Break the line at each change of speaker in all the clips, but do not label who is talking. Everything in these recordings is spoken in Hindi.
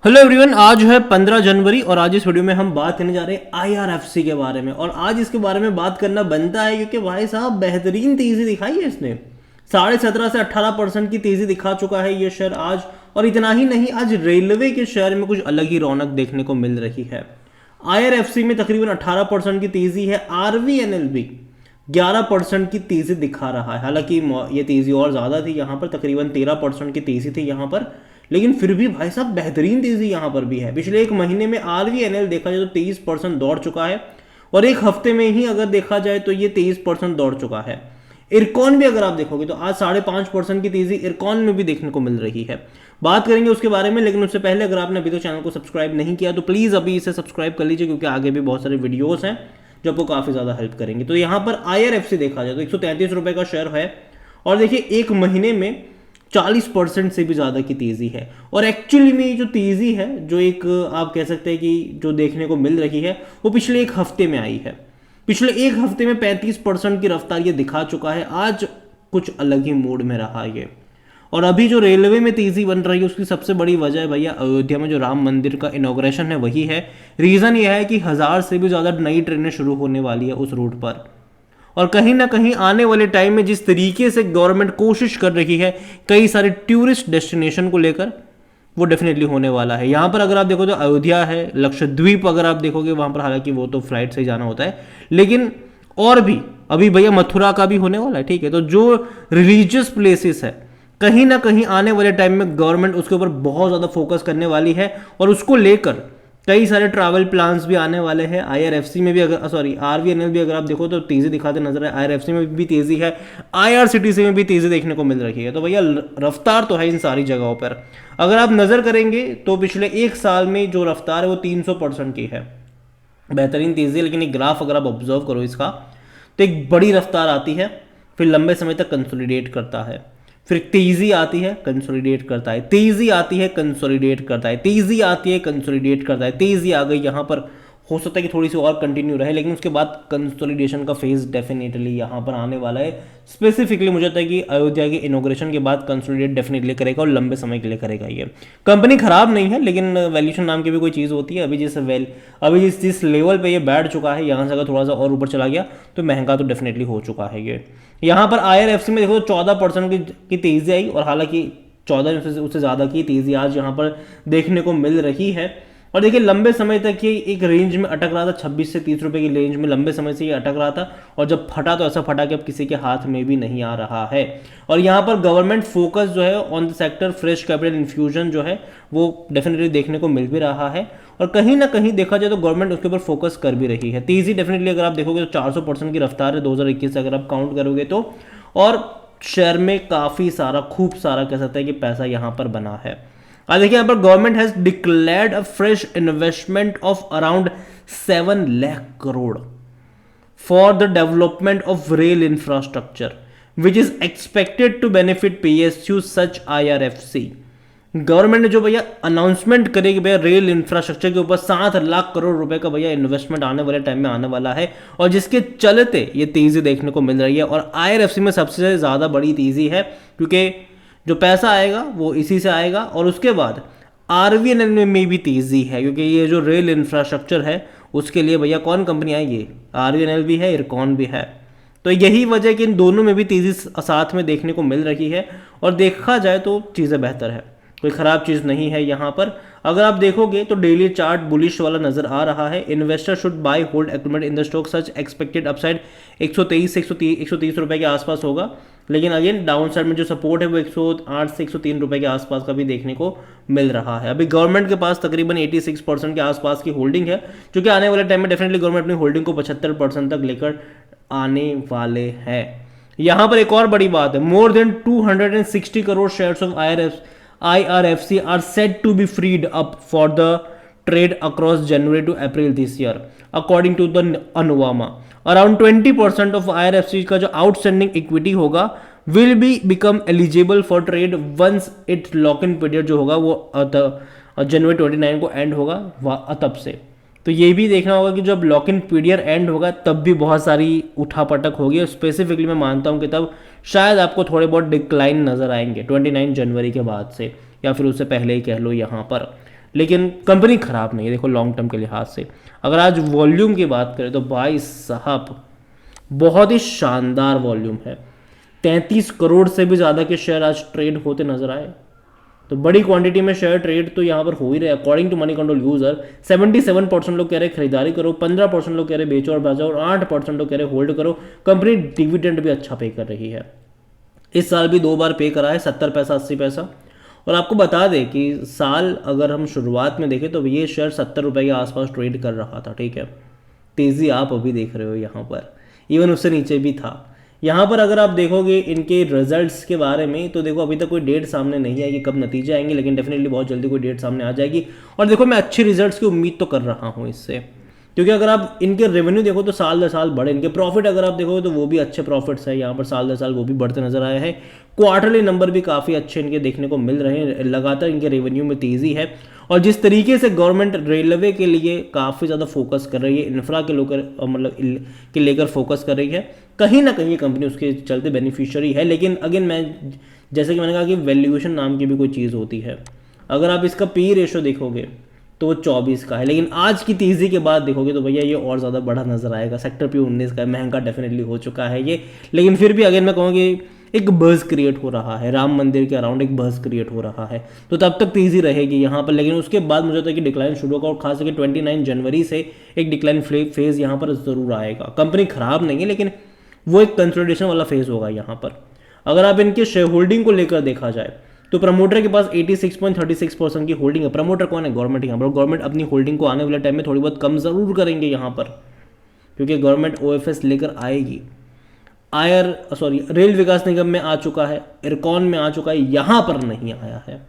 हेलो एवरीवन, आज है 15 जनवरी और आज इस वीडियो में हम बात करने जा रहे हैं आईआरएफसी के बारे में। और आज इसके बारे में बात करना बनता है क्योंकि भाई साहब बेहतरीन तेजी दिखाई है इसने। 17.5 से 18% की तेजी दिखा चुका है ये शेयर आज। और इतना ही नहीं, आज रेलवे के शेयर में कुछ अलग ही रौनक देखने को मिल रही है। आईआरएफसी में तकरीबन 18% की तेजी है। आरवीएनएल भी 11% की तेजी दिखा रहा है। हालांकि ये तेजी और ज्यादा थी, यहाँ पर तकरीबन 13% की तेजी थी यहाँ पर, लेकिन फिर भी भाई साहब बेहतरीन तेजी यहां पर भी है। पिछले एक महीने में आरवीएनएल देखा जाए तो 23% दौड़ चुका है और एक हफ्ते में ही अगर देखा जाए तो ये 23% दौड़ चुका है। इरकॉन भी अगर आप देखोगे तो आज 5.5% की तेजी इरकॉन में भी देखने को मिल रही है। बात करेंगे उसके बारे में, लेकिन उससे पहले अगर आपने अभी तक चैनल को सब्सक्राइब नहीं किया तो प्लीज अभी इसे सब्सक्राइब कर लीजिए, क्योंकि आगे भी बहुत सारे वीडियोस हैं जो आपको काफी ज्यादा हेल्प करेंगे। तो यहाँ पर आईआरएफसी देखा जाए तो 133 रुपए का शेयर है और देखिए एक महीने में 40% से भी ज़्यादा की तेज़ी है। और एक्चुअली में ये जो तेज़ी है, जो एक आप कह सकते हैं कि जो देखने को मिल रही है, वो पिछले एक हफ्ते में आई है। पिछले एक हफ्ते में 35% की रफ्तार ये दिखा चुका है। आज कुछ अलग ही मूड में रहा ये। और अभी जो रेलवे में तेज़ी बन रही है उसकी सबसे बड़ी वजह है भैया अयोध्या में जो राम मंदिर का इनॉग्रेशन है वही है। रीज़न ये है कि 1000 से भी ज़्यादा नई ट्रेनें शुरू होने वाली है उस रूट पर। और कहीं ना कहीं आने वाले टाइम में जिस तरीके से गवर्नमेंट कोशिश कर रही है कई सारे टूरिस्ट डेस्टिनेशन को लेकर, वो डेफिनेटली होने वाला है। यहाँ पर अगर आप देखो तो अयोध्या है, लक्षद्वीप अगर आप देखोगे वहां पर, हालांकि वो तो फ्लाइट से ही जाना होता है, लेकिन और भी अभी भैया मथुरा का भी होने वाला है। ठीक है, तो जो रिलीजियस प्लेसेस है कहीं ना कहीं आने वाले टाइम में गवर्नमेंट उसके ऊपर बहुत ज़्यादा फोकस करने वाली है और उसको लेकर कई सारे ट्रैवल प्लान्स भी आने वाले हैं। आईआरएफसी में भी अगर आरवीएनएल भी अगर आप देखो तो तेजी दिखाते नजर है। आईआरएफसी में भी तेजी है, आईआरसीटीसी में भी तेजी देखने को मिल रही है। तो भैया रफ्तार तो है इन सारी जगहों पर। अगर आप नजर करेंगे तो पिछले एक साल में जो रफ्तार है वो 300% की है। बेहतरीन तेजी है, लेकिन एक ग्राफ अगर आप ऑब्जर्व करो इसका तो एक बड़ी रफ्तार आती है, फिर लंबे समय तक कंसोलिडेट करता है, फिर तेजी आती है कंसोलिडेट करता है, तेजी आती है कंसोलिडेट करता है, तेजी आती है कंसोलिडेट करता है, तेजी आ गई यहाँ पर, हो सकता है कि थोड़ी सी और कंटिन्यू रहे, लेकिन उसके बाद कंसोलिडेशन का फेज डेफिनेटली यहाँ पर आने वाला है। स्पेसिफिकली मुझे लगता है कि अयोध्या के इनॉग्रेशन के बाद कंसोलिडेट डेफिनेटली करेगा और लंबे समय के लिए करेगा। ये कंपनी खराब नहीं है, लेकिन वैल्यूशन नाम की भी कोई चीज़ होती है। अभी जिस लेवल पे ये बैठ चुका है, यहाँ से अगर थोड़ा सा और ऊपर चला गया तो महंगा तो डेफिनेटली हो चुका है ये। यहाँ पर आईआरएफसी में देखो 14% की तेजी आई, और हालांकि 14 उससे ज़्यादा की तेजी आज यहाँ पर देखने को मिल रही है। और देखिए लंबे समय तक ये एक रेंज में अटक रहा था, 26 से 30 रुपए की रेंज में लंबे समय से ये अटक रहा था, और जब फटा तो ऐसा फटा कि अब किसी के हाथ में भी नहीं आ रहा है। और यहाँ पर गवर्नमेंट फोकस जो है on the sector fresh capital infusion जो है वो डेफिनेटली देखने को मिल भी रहा है, और कहीं ना कहीं देखा जाए तो गवर्नमेंट उसके ऊपर फोकस कर भी रही है। तेजी डेफिनेटली अगर आप देखोगे तो 400% की रफ्तार है 2021 से अगर आप काउंट करोगे तो। और शेयर में काफ़ी सारा खूब सारा कह सकते हैं कि पैसा यहाँ पर बना है। आज देखिए यहाँ पर government has declared a fresh investment of around 7 lakh crore for the development of rail infrastructure which is expected to benefit PSU such IRFC. Government ने जो भैया अनाउंसमेंट करेगी भैया रेल इंफ्रास्ट्रक्चर के ऊपर 7 लाख करोड़ रुपए का भैया इन्वेस्टमेंट आने वाले टाइम में आने वाला है, और जिसके चलते ये तेजी देखने को मिल रही है। और आईआरएफसी में सबसे ज्यादा बड़ी तेजी है क्योंकि जो पैसा आएगा वो इसी से आएगा, और उसके बाद आरवीएनएल में भी तेजी है क्योंकि ये जो रेल इंफ्रास्ट्रक्चर है उसके लिए भैया कौन कंपनी आएगी, आरवीएनएल भी है, इरकॉन भी है। तो यही वजह कि इन दोनों में भी तेजी साथ में देखने को मिल रही है, और देखा जाए तो चीज़ें बेहतर है, कोई ख़राब चीज़ नहीं है यहाँ पर। अगर आप देखोगे तो डेली चार्ट बुलिश वाला नजर आ रहा है। Investor should buy hold agreement in the stock such expected upside 123 से 130 रुपए के आसपास होगा, लेकिन अगेन डाउन साइड में जो सपोर्ट है वो 108 से 103 रुपए के आसपास का भी देखने को मिल रहा है। अभी गवर्नमेंट के पास तकरीबन 86% के आसपास की होल्डिंग है, जो कि आने वाले टाइम में डेफिनेटली गवर्नमेंट अपनी होल्डिंग को 75% तक लेकर आने वाले हैं। यहाँ पर एक और बड़ी बात है, more than 260 crore shares of IRFC are said to be freed up for the trade across January to April this year, according to the Anuvama. Around 20% of IRFC का जो आउटस्टैंडिंग इक्विटी होगा will be become eligible for trade once it lock-in period जो होगा वो जनवरी 29 को एंड होगा तब से। तो ये भी देखना होगा कि जब लॉक इन पीरियड एंड होगा तब भी बहुत सारी उठापटक होगी। स्पेसिफिकली मैं मानता हूँ कि तब शायद आपको थोड़े बहुत डिक्लाइन नजर आएंगे 29 जनवरी के बाद से, या फिर उससे पहले ही कह लो यहाँ पर। लेकिन कंपनी ख़राब नहीं है देखो लॉन्ग टर्म के लिहाज से। अगर आज वॉल्यूम की बात करें तो भाई साहब बहुत ही शानदार वॉल्यूम है, 33 करोड़ से भी ज़्यादा के शेयर आज ट्रेड होते नजर आए। तो बड़ी क्वांटिटी में शेयर ट्रेड तो यहाँ पर हो ही रहे। According to Moneycontrol user 77% लोग कह रहे खरीदारी करो, 15% लोग कह रहे बेचो और बेचो, और 8% लोग कह रहे होल्ड करो। कंपनी डिविडेंड भी अच्छा पे कर रही है, इस साल भी 2 बार पे करा है, 70 पैसा 80 पैसा। और आपको बता दें कि साल अगर हम शुरुआत में देखें तो ये शेयर 70 रुपये के आसपास ट्रेड कर रहा था, ठीक है। तेज़ी आप अभी देख रहे हो यहाँ पर, इवन उससे नीचे भी था। यहाँ पर अगर आप देखोगे इनके रिजल्ट्स के बारे में तो देखो अभी तक कोई डेट सामने नहीं आई कि कब नतीजे आएंगे, लेकिन डेफिनेटली बहुत जल्दी कोई डेट सामने आ जाएगी। और देखो मैं अच्छे रिजल्ट्स की उम्मीद तो कर रहा हूँ इससे, क्योंकि अगर आप इनके रेवेन्यू देखो तो साल दर साल बढ़े, इनके प्रॉफिट अगर आप देखोगे तो वो भी अच्छे प्रॉफिट्स है यहाँ पर, साल दर साल वो भी बढ़ते नजर आए हैं। क्वार्टरली नंबर भी काफ़ी अच्छे इनके देखने को मिल रहे हैं, लगातार इनके रेवेन्यू में तेज़ी है। और जिस तरीके से गवर्नमेंट रेलवे के लिए काफ़ी ज़्यादा फोकस कर रही है, इंफ्रा के लेकर मतलब के लेकर फोकस कर रही है, कहीं ना कहीं ये कंपनी उसके चलते बेनिफिशियरी है। लेकिन अगेन मैं जैसे कि मैंने कहा कि वैल्यूएशन नाम की भी कोई चीज़ होती है। अगर आप इसका पी रेशो देखोगे तो वो 24 का है, लेकिन आज की तेज़ी के बाद देखोगे तो भैया ये और ज़्यादा बड़ा नजर आएगा। सेक्टर पी 19 का है, महंगा डेफिनेटली हो चुका है ये, लेकिन फिर भी अगेन मैं कहूँगा कि एक बज़ क्रिएट हो रहा है, राम मंदिर के अराउंड एक बज़ क्रिएट हो रहा है, तो तब तक तेज़ी रहेगी यहाँ पर। लेकिन उसके बाद मुझे लगता है कि डिक्लाइन शुरू होगा, और खास करके 29 जनवरी से एक डिक्लाइन फेज़ यहाँ पर ज़रूर आएगा। कंपनी ख़राब नहीं है, लेकिन वो एक कंसोलिडेशन वाला फेज़ होगा यहाँ पर। अगर आप इनके शेयर होल्डिंग को लेकर देखा जाए तो प्रमोटर के पास 86.36% की होल्डिंग है। प्रमोटर कौन है? गवर्नमेंट। यहाँ पर गवर्नमेंट अपनी होल्डिंग को आने वाले टाइम में थोड़ी बहुत कम ज़रूर करेंगे यहाँ पर, क्योंकि गवर्नमेंट ओएफएस लेकर आएगी। रेल विकास निगम में आ चुका है, इरकॉन में आ चुका है, यहाँ पर नहीं आया है।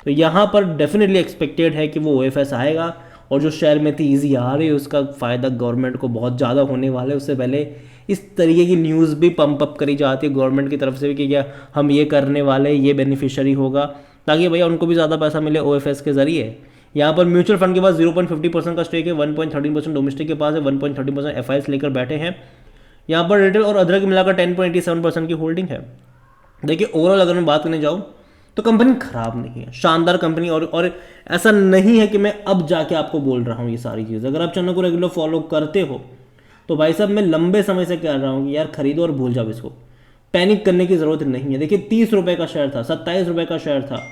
तो यहाँ पर डेफिनेटली एक्सपेक्टेड है कि वो ओएफएस आएगा, और जो शेयर में तेज़ी आ रही है उसका फ़ायदा गवर्नमेंट को बहुत ज़्यादा होने वाला है। उससे पहले इस तरीके की न्यूज़ भी पंप अप करी जाती है गवर्नमेंट की तरफ से भी कि क्या हम ये करने वाले, ये बेनिफिशियरी होगा, ताकि भैया उनको भी ज़्यादा पैसा मिले ओएफएस के ज़रिए। यहाँ पर म्यूचुअल फंड के पास 0.50% का स्टेक है, 1.13% डोमेस्टिक के पास है, 1.30% एफआईएस लेकर बैठे हैं। यहाँ पर रिटेल और अदरक मिलाकर 10.87% की होल्डिंग है। देखिए ओवरऑल अगर मैं बात करने जाऊँ तो कंपनी खराब नहीं है, शानदार कंपनी। और ऐसा नहीं है कि मैं अब जाके आपको बोल रहा हूँ ये सारी चीज़। अगर आप चैनल को रेगुलर फॉलो करते हो तो भाई साहब मैं लंबे समय से कह रहा हूँ कि यार खरीदो और भूल जाओ इसको, पैनिक करने की ज़रूरत नहीं है। देखिए 30 रुपये का शेयर था, 27 रुपये का शेयर था,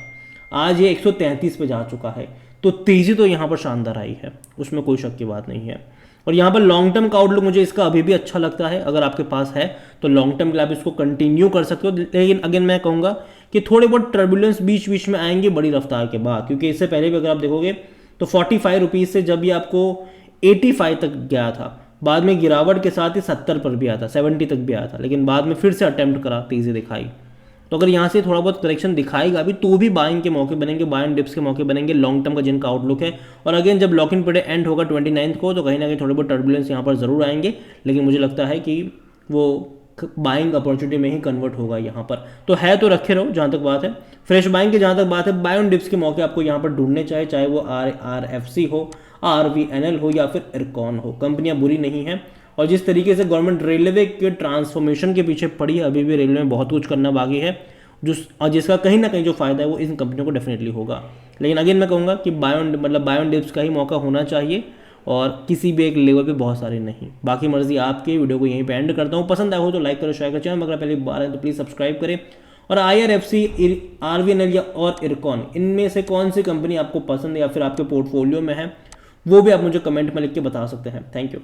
आज ये 133 पे जा चुका है। तो तेज़ी तो यहाँ पर शानदार आई है, उसमें कोई शक की बात नहीं है। और यहाँ पर लॉन्ग टर्म का आउटलुक मुझे इसका अभी भी अच्छा लगता है। अगर आपके पास है तो लॉन्ग टर्म के लिए आप इसको कंटिन्यू कर सकते हो। लेकिन अगेन मैं कहूँगा कि थोड़े बहुत टर्बुलेंस बीच बीच में आएंगे बड़ी रफ्तार के बाद, क्योंकि इससे पहले भी अगर आप देखोगे तो 45 रुपीज़ से जब ये आपको 85 तक गया था, बाद में गिरावट के साथ ही 70 पर भी आया था, 70 तक भी आया था, लेकिन बाद में फिर से अटेम्प्ट करा, तेज़ी दिखाई। तो अगर यहाँ से थोड़ा बहुत करेक्शन दिखाएगा अभी तो भी बाइंग के मौके बनेंगे, बाय एंड डिप्स के मौके बनेंगे लॉन्ग टर्म का जिनका आउटलुक है। और अगेन जब लॉक इन पीरियड एंड होगा 29 को तो कहीं ना कहीं थोड़े बहुत टर्बुलेंस यहाँ पर ज़रूर आएंगे, लेकिन मुझे लगता है कि वो बाइंग अपॉर्चुनिटी में ही कन्वर्ट होगा यहाँ पर। तो है तो रखे रहो जहाँ तक बात है। फ्रेश बाइंग की जहाँ तक बात है, बाय ऑन डिप्स के मौके आपको यहाँ पर ढूंढने चाहिए, चाहे वो RFC हो, RVNL हो या फिर इरकॉन हो। कंपनियाँ बुरी नहीं हैं। और जिस तरीके से गवर्नमेंट रेलवे के ट्रांसफॉर्मेशन के पीछे पड़ी है, अभी भी रेलवे में बहुत कुछ करना बाकी है, और जिसका कहीं ना कहीं जो फायदा है वो इन कंपनियों को डेफिनेटली होगा। लेकिन अगेन मैं कहूँगा कि बाय ऑन डिप्स का ही मौका होना चाहिए, और किसी भी एक लेवल पे बहुत सारे नहीं। बाकी मर्जी आपकी। वीडियो को यहीं पे एंड करता हूँ। पसंद आया हो तो लाइक करो, शेयर करो, चैनल अगर पहले बार है तो प्लीज़ सब्सक्राइब करें। और IRFC, RVNL या और इरकॉन, इनमें से कौन सी कंपनी आपको पसंद है या फिर आपके पोर्टफोलियो में है, वो भी आप मुझे कमेंट में लिख के बता सकते हैं। Thank you.